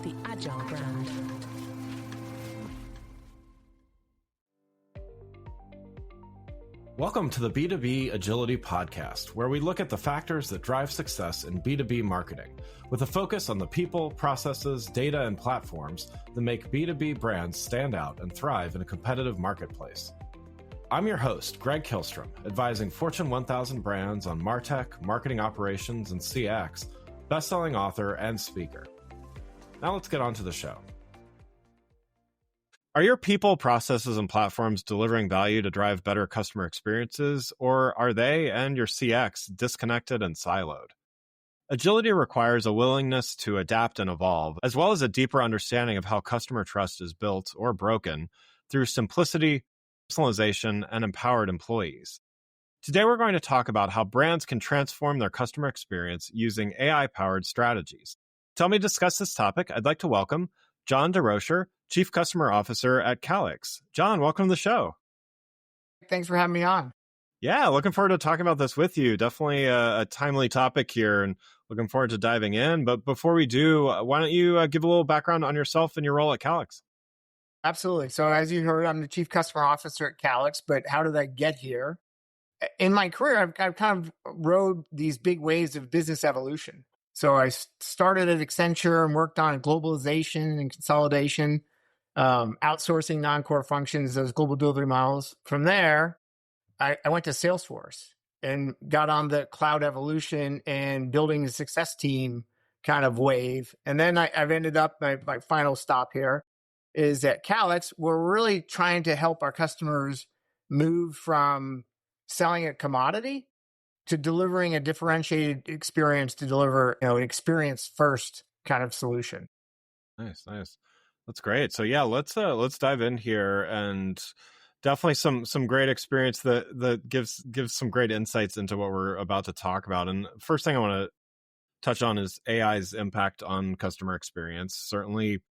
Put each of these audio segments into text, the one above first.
the Agile brand. Welcome to the B2B Agility Podcast, where we look at the factors that drive success in B2B marketing, with a focus on the people, processes, data, and platforms that make B2B brands stand out and thrive in a competitive marketplace. I'm your host, Greg Kihlstrom, advising Fortune 1000 brands on MarTech, marketing operations, and CX, best-selling author and speaker. Now let's get on to the show. Are your people, processes, and platforms delivering value to drive better customer experiences, or are they and your CX disconnected and siloed? Agility requires a willingness to adapt and evolve, as well as a deeper understanding of how customer trust is built or broken through simplicity, personalization, and empowered employees. Today, we're going to talk about how brands can transform their customer experience using AI-powered strategies. To help me discuss this topic, I'd like to welcome John Durocher, Chief Customer Officer at Calix. John, welcome to the show. Thanks for having me on. Yeah, looking forward to talking about this with you. Definitely a timely topic here and looking forward to diving in. But before we do, why don't you give a little background on yourself and your role at Calix? Absolutely. So as you heard, I'm the Chief Customer Officer at Calix, but how did I get here? In my career, I've kind of rode these big waves of business evolution. So I started at Accenture and worked on globalization and consolidation, outsourcing non-core functions, those global delivery models. From there, I went to Salesforce and got on the cloud evolution and building a success team kind of wave. And then I've ended up, my final stop here is at Calix. We're really trying to help our customers move from selling a commodity to delivering a differentiated experience, to deliver an experience first kind of solution. Nice. That's great. So yeah, let's dive in here, and definitely some great experience that gives some great insights into what we're about to talk about. And first thing I want to touch on is AI's impact on customer experience. Certainly,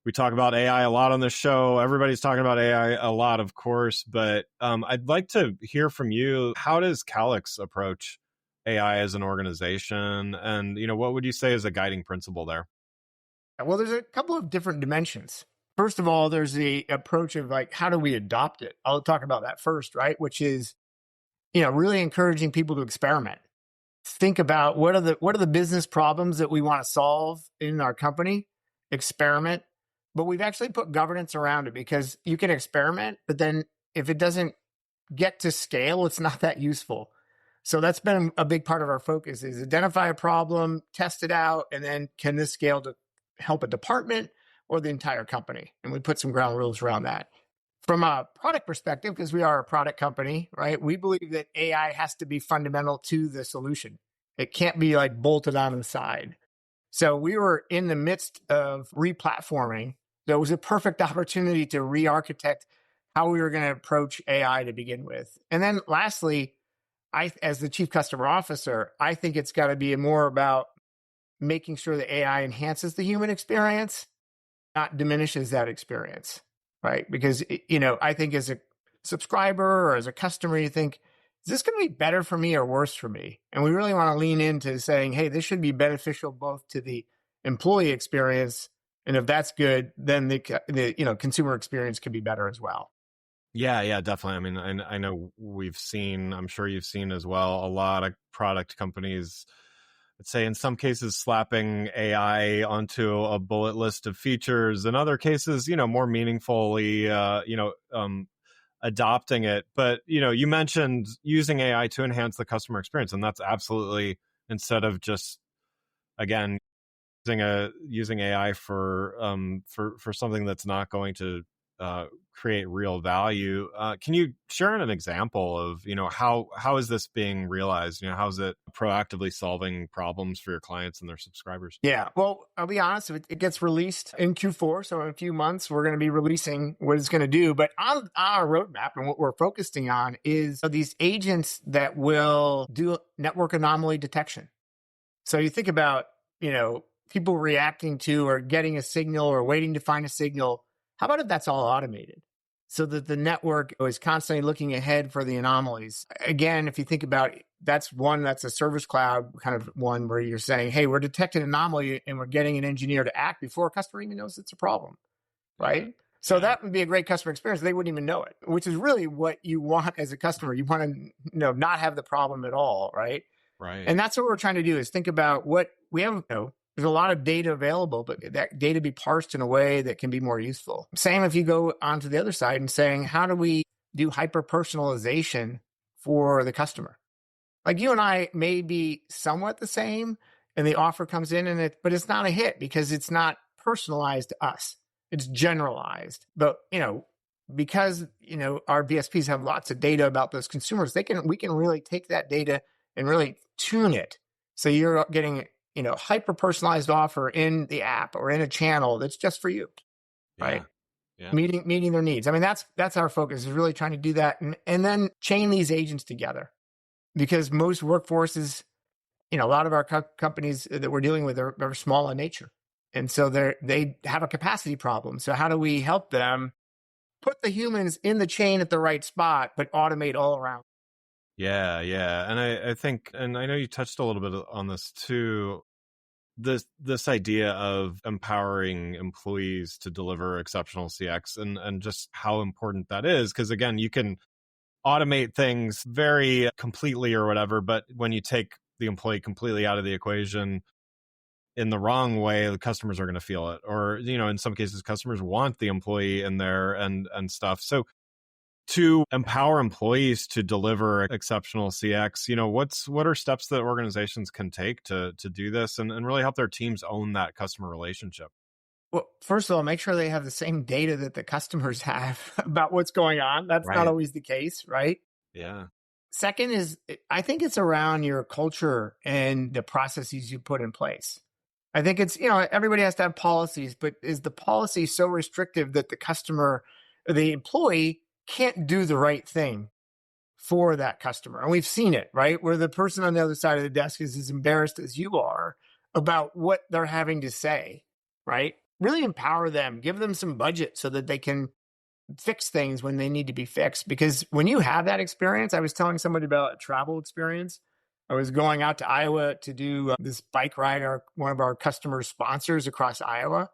we talk about AI a lot on this show. Everybody's talking about AI a lot, of course, but I'd like to hear from you. How does Calix approach AI as an organization? And, what would you say is a guiding principle there? Well, there's a couple of different dimensions. First of all, there's the approach of how do we adopt it? I'll talk about that first, right? Which is, really encouraging people to experiment. Think about what are the business problems that we want to solve in our company, experiment. But we've actually put governance around it, because you can experiment, but then if it doesn't get to scale, it's not that useful. So that's been a big part of our focus, is identify a problem, test it out, and then can this scale to help a department or the entire company? And we put some ground rules around that. From a product perspective, because we are a product company, right? We believe that AI has to be fundamental to the solution. It can't be bolted on the side. So we were in the midst of replatforming. So it was a perfect opportunity to re-architect how we were going to approach AI to begin with. And then lastly, as the Chief Customer Officer, I think it's got to be more about making sure that AI enhances the human experience, not diminishes that experience, right? Because, I think as a subscriber or as a customer, you think, is this going to be better for me or worse for me? And we really want to lean into saying, hey, this should be beneficial both to the employee experience, and if that's good, then the consumer experience could be better as well. Yeah, definitely. I mean, I know I'm sure you've seen as well, a lot of product companies, let's say in some cases, slapping AI onto a bullet list of features. In other cases, more meaningfully, adopting it. But, you mentioned using AI to enhance the customer experience, and that's absolutely, instead of just, again, using AI for something that's not going to create real value. Can you share an example of, how is this being realized? How is it proactively solving problems for your clients and their subscribers? Yeah, well, I'll be honest, it gets released in Q4. So in a few months, we're going to be releasing what it's going to do. But on our roadmap, and what we're focusing on is these agents that will do network anomaly detection. So you think about, people reacting to or getting a signal or waiting to find a signal. How about if that's all automated? so that the network is constantly looking ahead for the anomalies. Again, if you think about it, that's a Service Cloud kind of one where you're saying, hey, we're detecting an anomaly and we're getting an engineer to act before a customer even knows it's a problem, Yeah. right? So that would be a great customer experience. They wouldn't even know it, which is really what you want as a customer. You want to not have the problem at all, right? Right. And that's what we're trying to do is think about what we have. There's a lot of data available, but that data be parsed in a way that can be more useful. Same if you go onto the other side and saying, how do we do hyper personalization for the customer? Like you and I may be somewhat the same, and the offer comes in, but it's not a hit because it's not personalized to us. It's generalized. But because our BSPs have lots of data about those consumers, we can really take that data and really tune it. So you're getting hyper personalized offer in the app or in a channel that's just for you, right? Yeah. Meeting their needs. I mean, that's our focus, is really trying to do that and then chain these agents together. Because most workforces, a lot of our companies that we're dealing with are small in nature. And so they have a capacity problem. So how do we help them put the humans in the chain at the right spot, but automate all around? Yeah. And I think, and I know you touched a little bit on this too, this idea of empowering employees to deliver exceptional CX and just how important that is. Because again, you can automate things very completely or whatever, but when you take the employee completely out of the equation in the wrong way, the customers are going to feel it. Or, in some cases, customers want the employee in there and stuff. So to empower employees to deliver exceptional CX, what are steps that organizations can take to do this and really help their teams own that customer relationship? Well, first of all, make sure they have the same data that the customers have about what's going on. That's not Right. always the case, right? Yeah. Second is, I think it's around your culture and the processes you put in place. I think it's, everybody has to have policies, but is the policy so restrictive that the customer or the employee can't do the right thing for that customer? And we've seen it, right? Where the person on the other side of the desk is as embarrassed as you are about what they're having to say, right? Really empower them, give them some budget so that they can fix things when they need to be fixed. Because when you have that experience, I was telling somebody about a travel experience. I was going out to Iowa to do this bike ride, one of our customer sponsors across Iowa.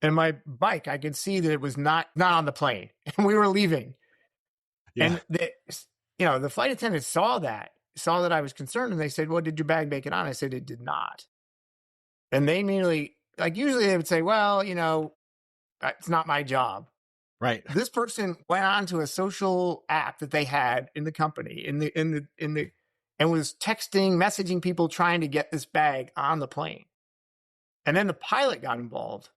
And my bike, I could see that it was not on the plane. And we were leaving. Yeah. And the flight attendant saw that I was concerned. And they said, well, did your bag make it on? I said, it did not. And they immediately, like usually they would say, well, it's not my job. Right. This person went on to a social app that they had in the company and was messaging people trying to get this bag on the plane. And then the pilot got involved,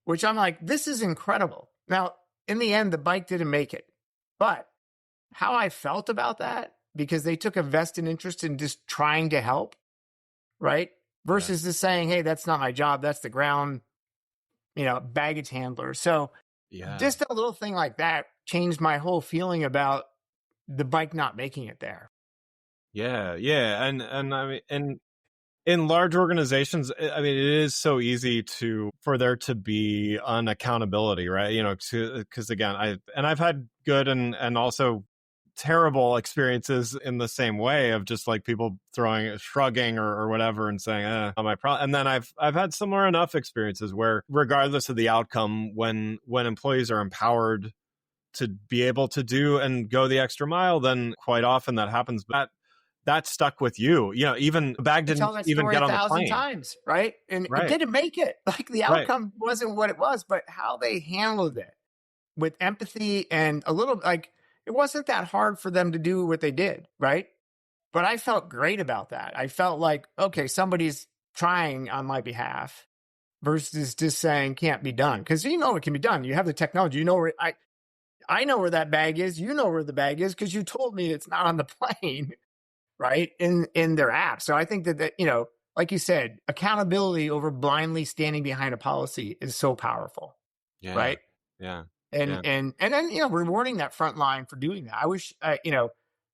which I'm like, this is incredible. Now, in the end, the bike didn't make it. But how I felt about that, because they took a vested interest in just trying to help, right? Versus just saying, hey, that's not my job. That's the ground, baggage handler. So just a little thing like that changed my whole feeling about the bike not making it there. Yeah. And I mean, and in large organizations, I mean, it is so easy for there to be unaccountability, right? Because again, I've had good and also terrible experiences in the same way of just like people shrugging or whatever and saying, not my problem. And then I've had similar enough experiences where regardless of the outcome, when employees are empowered to be able to do and go the extra mile, then quite often that happens. But that stuck with you. Even the bag didn't even get on the 1,000 plane. times, right? And Right. It didn't make it. Like the outcome wasn't what it was, but how they handled it with empathy and a little like it wasn't that hard for them to do what they did, right? But I felt great about that. I felt like, okay, somebody's trying on my behalf versus just saying can't be done. Because it can be done. You have the technology. Where I know where that bag is. You know where the bag is because you told me it's not on the plane. Right, in their app. So I think that like you said, accountability over blindly standing behind a policy is so powerful. Yeah. Right. Yeah. And then rewarding that front line for doing that. I wish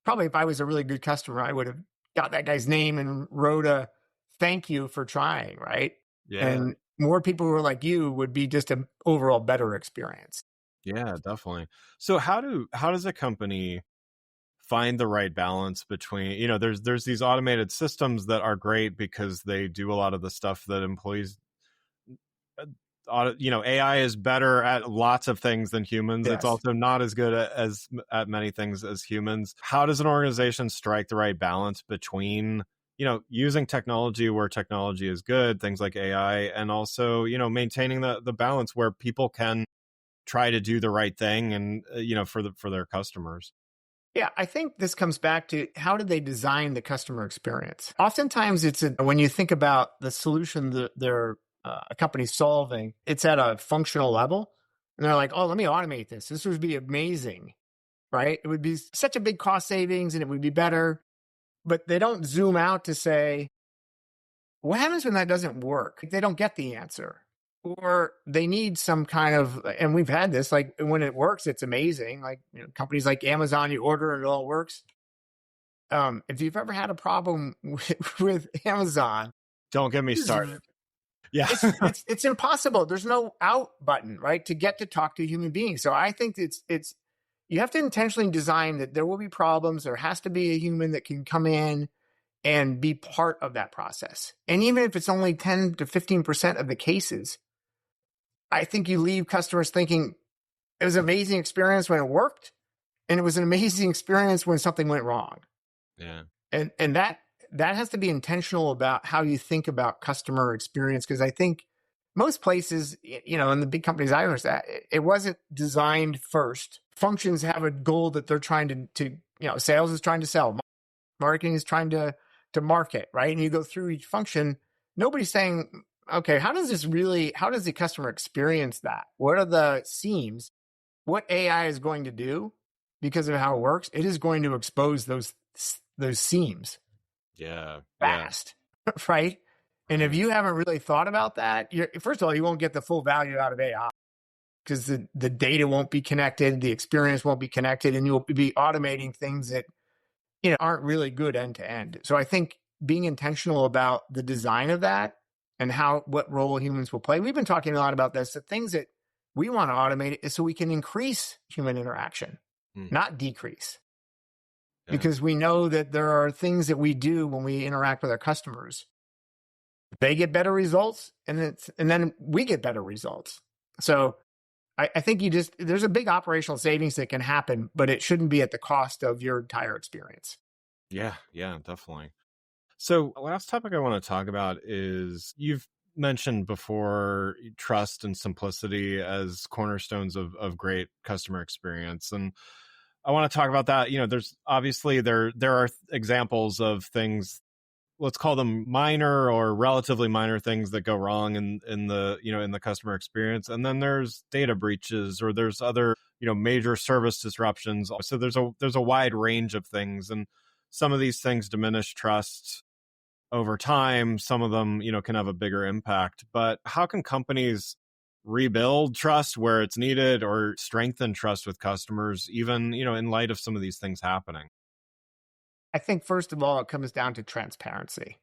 probably if I was a really good customer, I would have got that guy's name and wrote a thank you for trying. Right. Yeah. And more people who are like you would be just an overall better experience. Yeah, definitely. So how does a company find the right balance between, there's these automated systems that are great because they do a lot of the stuff that employees AI is better at lots of things than humans. It's Yes. also not as good at many things as humans. How does an organization strike the right balance between using technology where technology is good, things like AI, and also maintaining the balance where people can try to do the right thing and for their customers? Yeah, I think this comes back to how did they design the customer experience? Oftentimes, when you think about the solution that a company's solving, it's at a functional level. And they're like, oh, let me automate this. This would be amazing, right? It would be such a big cost savings and it would be better. But they don't zoom out to say, what happens when that doesn't work? They don't get the answer. Or they need some kind of, and we've had this, like when it works, it's amazing. Like companies like Amazon, you order and it all works. If you've ever had a problem with Amazon, Don't get me started. Yeah. it's impossible. There's no out button, right, to get to talk to human beings. So I think it's you have to intentionally design that there will be problems. There has to be a human that can come in and be part of that process. And even if it's only 10 to 15% of the cases, I think you leave customers thinking it was an amazing experience when it worked, and it was an amazing experience when something went wrong. Yeah. And that has to be intentional about how you think about customer experience, because I think most places, in the big companies I understand, it wasn't designed first. Functions have a goal that they're trying to sales is trying to sell, marketing is trying to market, right? And you go through each function. Nobody's saying, okay, how does the customer experience that? What are the seams? What AI is going to do because of how it works? It is going to expose those seams Yeah. fast, right? And if you haven't really thought about that, first of all, you won't get the full value out of AI because the data won't be connected, the experience won't be connected, and you'll be automating things that aren't really good end to end. So I think being intentional about the design of that and what role humans will play. We've been talking a lot about this. The things that we want to automate is so we can increase human interaction, not decrease. Yeah. Because we know that there are things that we do when we interact with our customers. They get better results, and then we get better results. So I think there's a big operational savings that can happen, but it shouldn't be at the cost of your entire experience. Yeah, definitely. So, last topic I want to talk about is you've mentioned before trust and simplicity as cornerstones of great customer experience. And I want to talk about that. There's obviously there are examples of things, let's call them minor or relatively minor things that go wrong in the in the customer experience, and then there's data breaches or there's other major service disruptions. So there's a wide range of things, and some of these things diminish trust over time. Some of them can have a bigger impact. But how can companies rebuild trust where it's needed or strengthen trust with customers, even in light of some of these things happening? I think first of all, it comes down to transparency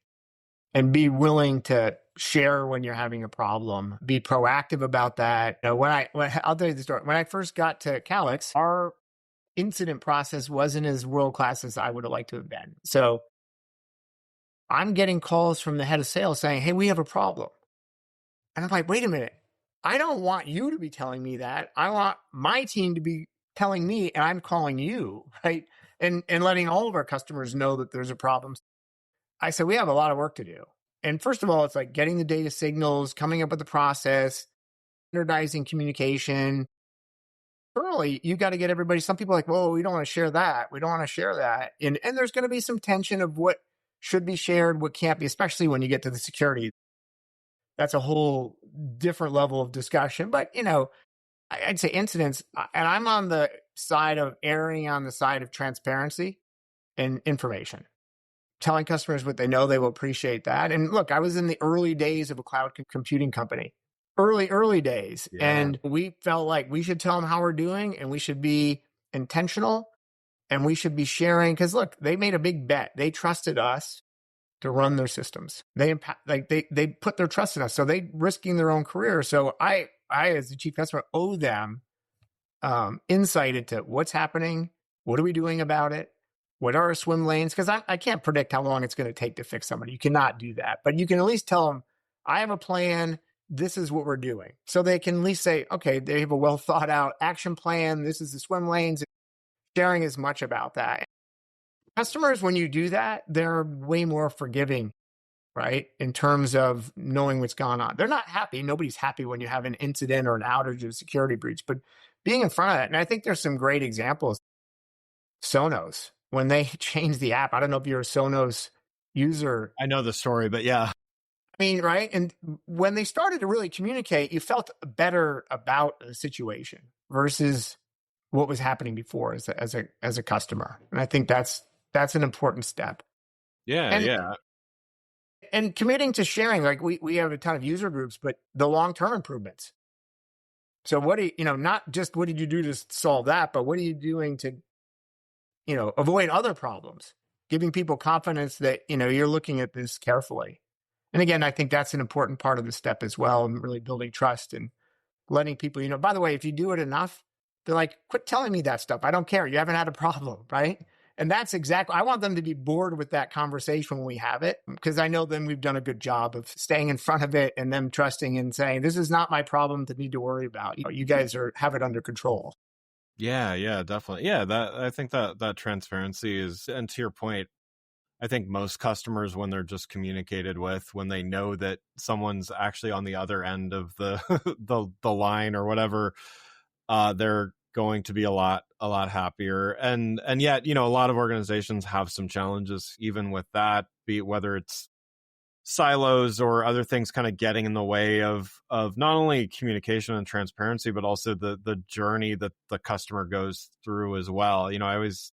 and be willing to share when you're having a problem. Be proactive about that. I'll tell you the story. When I first got to Calix, our incident process wasn't as world class as I would have liked to have been. So I'm getting calls from the head of sales saying, "Hey, we have a problem," and I'm like, "Wait a minute. I don't want you to be telling me that. I want my team to be telling me, and I'm calling you, right? And letting all of our customers know that there's a problem." I said, we have a lot of work to do. And first of all, it's like getting the data signals, coming up with the process, standardizing communication. Early, you got to get everybody. Some people are like, "Whoa, we don't want to share that. We don't want to share that." And there's going to be some tension of what should be shared, what can't be, especially when you get to the security. That's a whole different level of discussion. But, I'd say incidents, and I'm on the side of erring on the side of transparency and information. Telling customers what they know, they will appreciate that. And look, I was in the early days of a cloud computing company, early days. Yeah. And we felt like we should tell them how we're doing, and we should be intentional, and we should be sharing. Because look, they made a big bet. They trusted us to run their systems. They put their trust in us. So they risking their own career. So I as the chief customer owe them insight into what's happening, what are we doing about it, what are our swim lanes? Because I can't predict how long it's going to take to fix somebody. You cannot do that. But you can at least tell them, I have a plan. This is what we're doing. So they can at least say, okay, they have a well thought out action plan. This is the swim lanes. Sharing as much about that. Customers, when you do that, they're way more forgiving, right? In terms of knowing what's going on. They're not happy. Nobody's happy when you have an incident or an outage or a security breach, but being in front of that. And I think there's some great examples. Sonos, when they changed the app, I don't know if you're a Sonos user. I know the story, but yeah. I mean, right? And when they started to really communicate, you felt better about the situation versus what was happening before as a customer. And I think that's an important step. Yeah, and, yeah. And committing to sharing, like we have a ton of user groups, but the long-term improvements. So what do you, not just what did you do to solve that, but what are you doing to, avoid other problems, giving people confidence that, you're looking at this carefully. And again, I think that's an important part of the step as well, and really building trust and letting people, by the way, if you do it enough, they're like, quit telling me that stuff. I don't care. You haven't had a problem, right? And that's exactly, I want them to be bored with that conversation when we have it, because I know then we've done a good job of staying in front of it and them trusting and saying, this is not my problem to need to worry about. You guys have it under control. Yeah, definitely. Yeah, I think that transparency is, and to your point, I think most customers, when they're just communicated with, when they know that someone's actually on the other end of the the line or whatever, they're going to be a lot happier. And yet, a lot of organizations have some challenges even with that, be it whether it's silos or other things kind of getting in the way of not only communication and transparency, but also the journey that the customer goes through as well. I always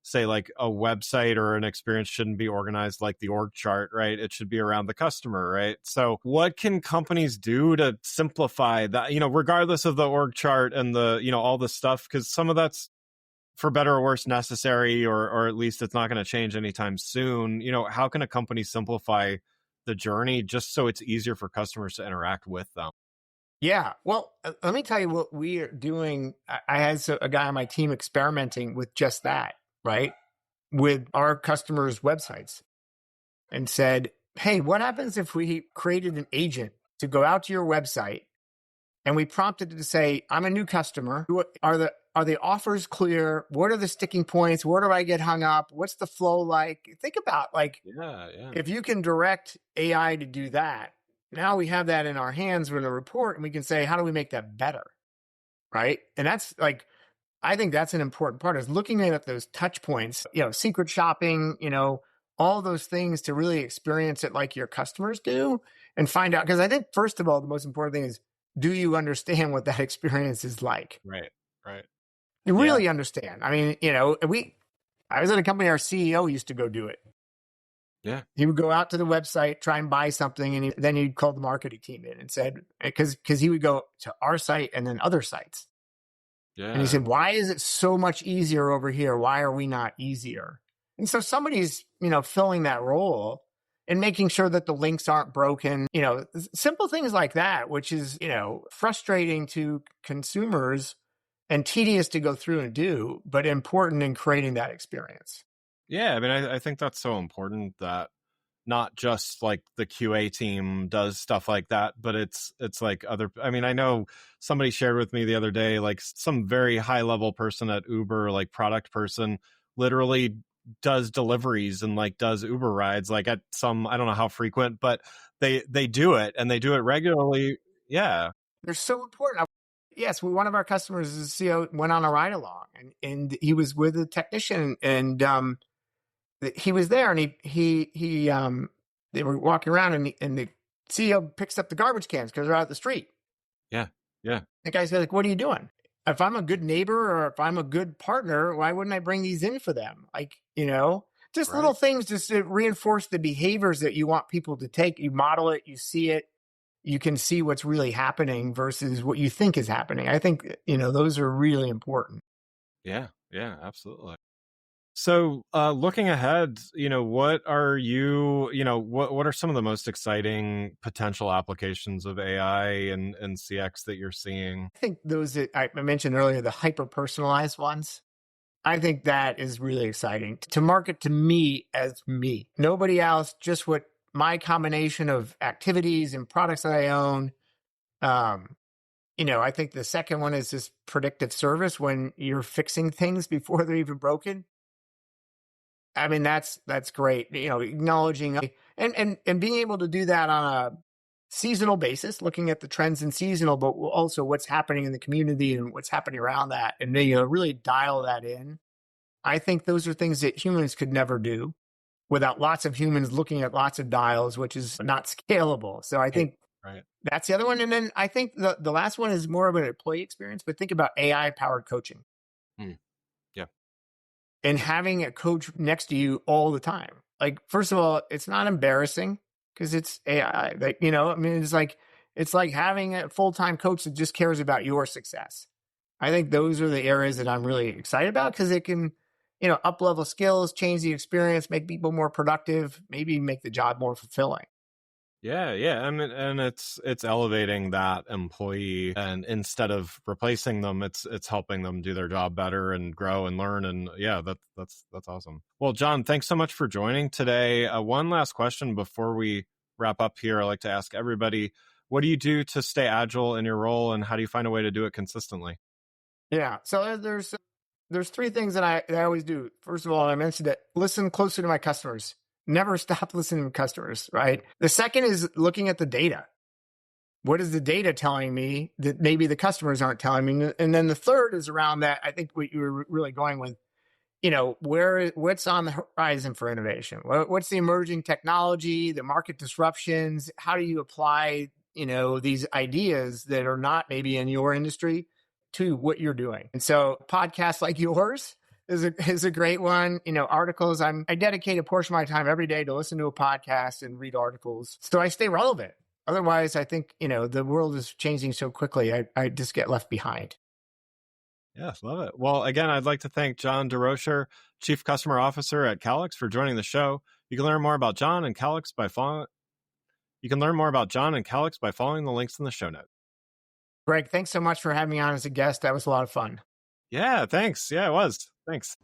say, like, a website or an experience shouldn't be organized like the org chart, right? It should be around the customer, right? So what can companies do to simplify that, regardless of the org chart and the, all the stuff, because some of that's, for better or worse, necessary, or at least it's not going to change anytime soon. How can a company simplify the journey just so it's easier for customers to interact with them? Yeah. Well, let me tell you what we are doing. I had a guy on my team experimenting with just that, right? With our customers' websites, and said, hey, what happens if we created an agent to go out to your website and we prompted it to say, I'm a new customer. Are the offers clear? What are the sticking points? Where do I get hung up? What's the flow like? Think about, if you can direct AI to do that, now we have that in our hands with a report, and we can say, how do we make that better? Right. And that's I think that's an important part, is looking at those touch points, secret shopping, all those things to really experience it like your customers do, and find out. Because I think, first of all, the most important thing is, do you understand what that experience is like? Right. You really understand. I mean, I was at a company, our CEO used to go do it. Yeah. He would go out to the website, try and buy something, and then he'd call the marketing team in and said, because he would go to our site and then other sites. Yeah. And he said, why is it so much easier over here? Why are we not easier? And so somebody's, filling that role and making sure that the links aren't broken, simple things like that, which is, frustrating to consumers and tedious to go through and do, but important in creating that experience. Yeah. I mean, I think that's so important, that not just like the QA team does stuff like that, but it's like other, I mean, I know somebody shared with me the other day, like some very high level person at Uber, like product person, literally does deliveries and like does Uber rides, like at some, I don't know how frequent, but they do it, and they do it regularly. Yeah. They're so important. Yes, one of our customers, the CEO, went on a ride along, and he was with a technician, and he was there, and he they were walking around, and the CEO picks up the garbage cans because they're out the street. Yeah. The guy's like, what are you doing? If I'm a good neighbor, or if I'm a good partner, why wouldn't I bring these in for them? Just Right. little things just to reinforce the behaviors that you want people to take. You model it, you see it, you can see what's really happening versus what you think is happening. I think, those are really important. Yeah, absolutely. So, looking ahead, what are what are some of the most exciting potential applications of AI and CX that you're seeing? I think those that I mentioned earlier, the hyper personalized ones, I think that is really exciting to market to me as me. Nobody else, just what my combination of activities and products that I own. Um, I think the second one is this predictive service when you're fixing things before they're even broken. I mean, that's great. Acknowledging and being able to do that on a seasonal basis, looking at the trends in seasonal, but also what's happening in the community and what's happening around that, and really dial that in. I think those are things that humans could never do without lots of humans looking at lots of dials, which is not scalable. So I think Right. that's the other one. And then I think the last one is more of an employee experience, but think about AI powered coaching. Mm. Yeah. And having a coach next to you all the time. Like, first of all, it's not embarrassing because it's AI. It's like having a full-time coach that just cares about your success. I think those are the areas that I'm really excited about because it can, up-level skills, change the experience, make people more productive, maybe make the job more fulfilling. Yeah. I mean, and it's elevating that employee, and instead of replacing them, it's helping them do their job better and grow and learn. And yeah, that's awesome. Well, John, thanks so much for joining today. One last question before we wrap up here. I like to ask everybody, what do you do to stay agile in your role, and how do you find a way to do it consistently? Yeah. So there's three things that I always do. First of all, I mentioned it. Listen closer to my customers. Never stop listening to customers, right? The second is looking at the data. What is the data telling me that maybe the customers aren't telling me? And then the third is around that. I think what you were really going with, what's on the horizon for innovation? What's the emerging technology, the market disruptions? How do you apply, these ideas that are not maybe in your industry to what you're doing? And so podcasts like yours is a great one. Articles. I dedicate a portion of my time every day to listen to a podcast and read articles, so I stay relevant. Otherwise, I think, the world is changing so quickly. I just get left behind. Yes, love it. Well, again, I'd like to thank John Durocher, Chief Customer Officer at Calix, for joining the show. You can learn more about John and Calix by following. You can learn more about John and Calix by following the links in the show notes. Greg, thanks so much for having me on as a guest. That was a lot of fun. Yeah, thanks. Yeah, it was. Thanks.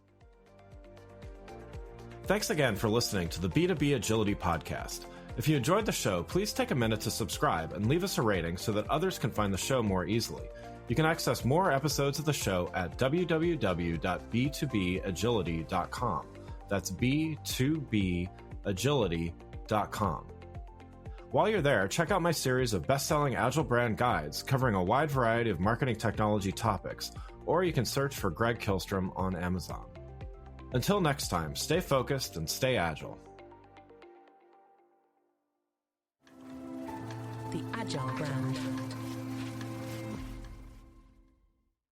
Thanks again for listening to the B2B Agility Podcast. If you enjoyed the show, please take a minute to subscribe and leave us a rating so that others can find the show more easily. You can access more episodes of the show at www.b2bagility.com. That's b2bagility.com. While you're there, check out my series of best-selling Agile brand guides covering a wide variety of marketing technology topics, or you can search for Greg Kihlstrom on Amazon. Until next time, stay focused and stay agile. The Agile brand.